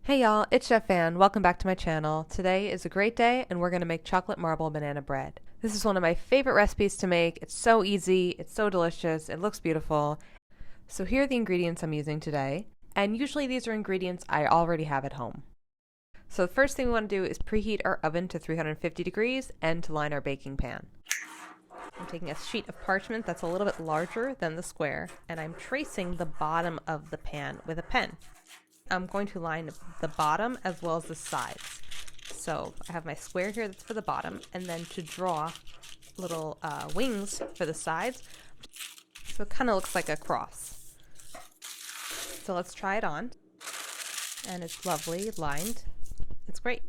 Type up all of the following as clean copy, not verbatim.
Hey y'all, it's Chef Ann. Welcome back to my channel. Today is a great day and we're going to make chocolate marble banana bread. This is one of my favorite recipes to make. It's so easy, it's so delicious, it looks beautiful. So here are the ingredients I'm using today, and usually these are ingredients I already have at home. So the first thing we want to do is preheat our oven to 350 degrees and to line our baking pan. I'm taking a sheet of parchment that's a little bit larger than the square, and I'm tracing the bottom of the pan with a pen. I'm going to line the bottom as well as the sides. So I have my square here that's for the bottom, and then to draw little wings for the sides. So it kind of looks like a cross. So let's try it on. And it's lovely, lined. It's great.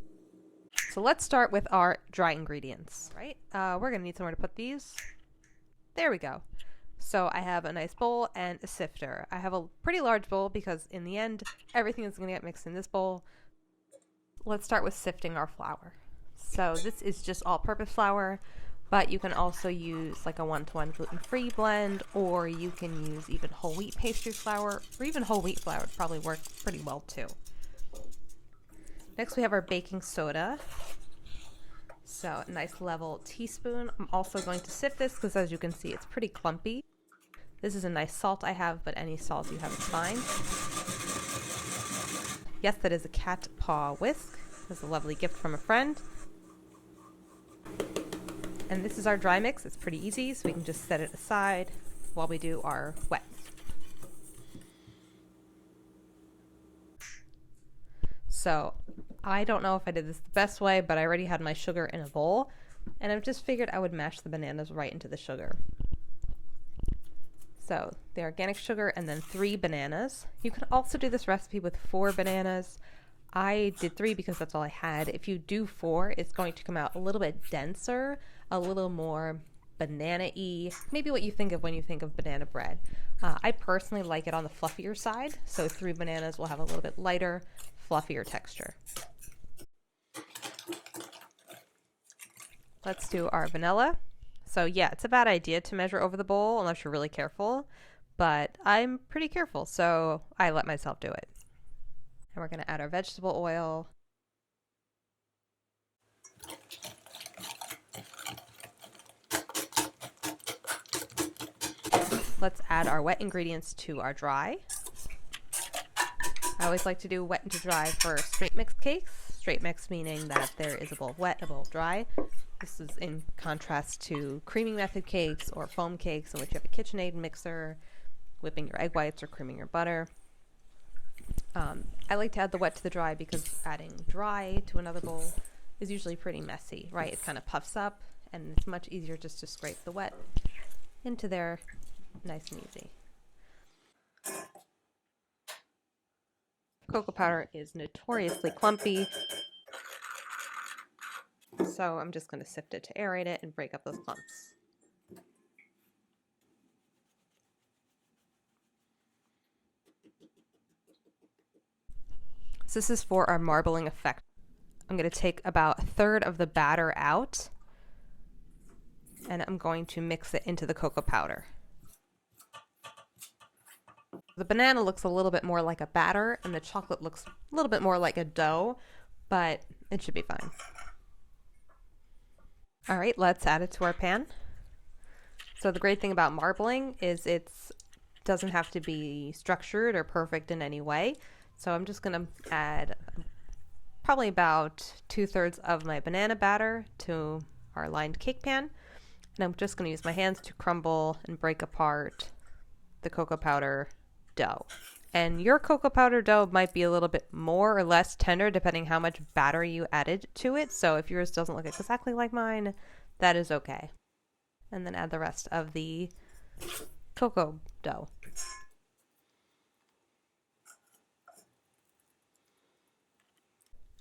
So let's start with our dry ingredients, right? We're going to need somewhere to put these. There we go. So I have a nice bowl and a sifter. I have a pretty large bowl because in the end, everything is going to get mixed in this bowl. Let's start with sifting our flour. So this is just all-purpose flour, but you can also use like a 1-to-1 gluten-free blend, or you can use even whole wheat pastry flour, or even whole wheat flour would probably work pretty well too. Next we have our baking soda. So a nice level teaspoon. I'm also going to sift this because as you can see, it's pretty clumpy. This is a nice salt I have, but any salt you have is fine. Yes, that is a cat paw whisk. This is a lovely gift from a friend. And this is our dry mix. It's pretty easy, so we can just set it aside while we do our wet. So I don't know if I did this the best way, but I already had my sugar in a bowl, and I've just figured I would mash the bananas right into the sugar. So the organic sugar and then 3 bananas. You can also do this recipe with 4 bananas. I did 3 because that's all I had. If you do 4, it's going to come out a little bit denser, a little more banana-y, maybe what you think of when you think of banana bread. I personally like it on the fluffier side, so 3 bananas will have a little bit lighter, fluffier texture. Let's do our vanilla. So yeah, it's a bad idea to measure over the bowl unless you're really careful, but I'm pretty careful, so I let myself do it. And we're going to add our vegetable oil. Let's add our wet ingredients to our dry. I always like to do wet to dry for straight mix cakes. Straight mix meaning that there is a bowl of wet, a bowl of dry. This is in contrast to creaming method cakes or foam cakes in which you have a KitchenAid mixer, whipping your egg whites or creaming your butter. I like to add the wet to the dry because adding dry to another bowl is usually pretty messy, right? It kind of puffs up, and it's much easier just to scrape the wet into there nice and easy. Cocoa powder is notoriously clumpy, so I'm just going to sift it to aerate it and break up those clumps. So this is for our marbling effect. I'm going to take about 1/3 of the batter out, and I'm going to mix it into the cocoa powder. The banana looks a little bit more like a batter, and the chocolate looks a little bit more like a dough, but it should be fine. All right, let's add it to our pan. So the great thing about marbling is it doesn't have to be structured or perfect in any way. So I'm just going to add probably about 2/3 of my banana batter to our lined cake pan. And I'm just going to use my hands to crumble and break apart the cocoa powder dough. And your cocoa powder dough might be a little bit more or less tender depending how much batter you added to it. So if yours doesn't look exactly like mine, that is okay. And then add the rest of the cocoa dough.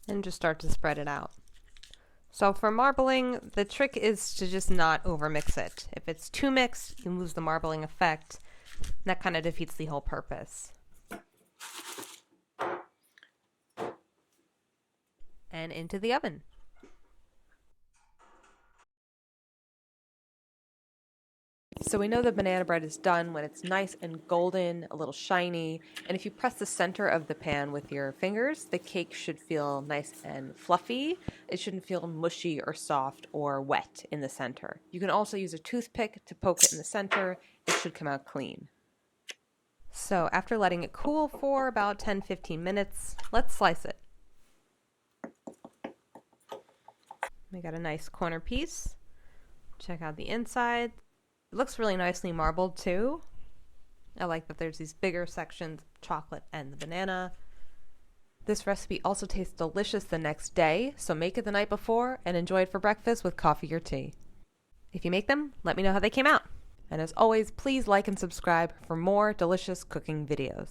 And just start to spread it out. So for marbling, the trick is to just not overmix it. If it's too mixed, you lose the marbling effect. That kind of defeats the whole purpose. And into the oven. So we know the banana bread is done when it's nice and golden, a little shiny, and if you press the center of the pan with your fingers, the cake should feel nice and fluffy. It shouldn't feel mushy or soft or wet in the center. You can also use a toothpick to poke it in the center. It should come out clean. So after letting it cool for about 10-15 minutes, let's slice it. We got a nice corner piece. Check out the inside. It looks really nicely marbled too. I like that there's these bigger sections of chocolate and the banana. This recipe also tastes delicious the next day, so make it the night before and enjoy it for breakfast with coffee or tea. If you make them, let me know how they came out. And as always, please like and subscribe for more delicious cooking videos.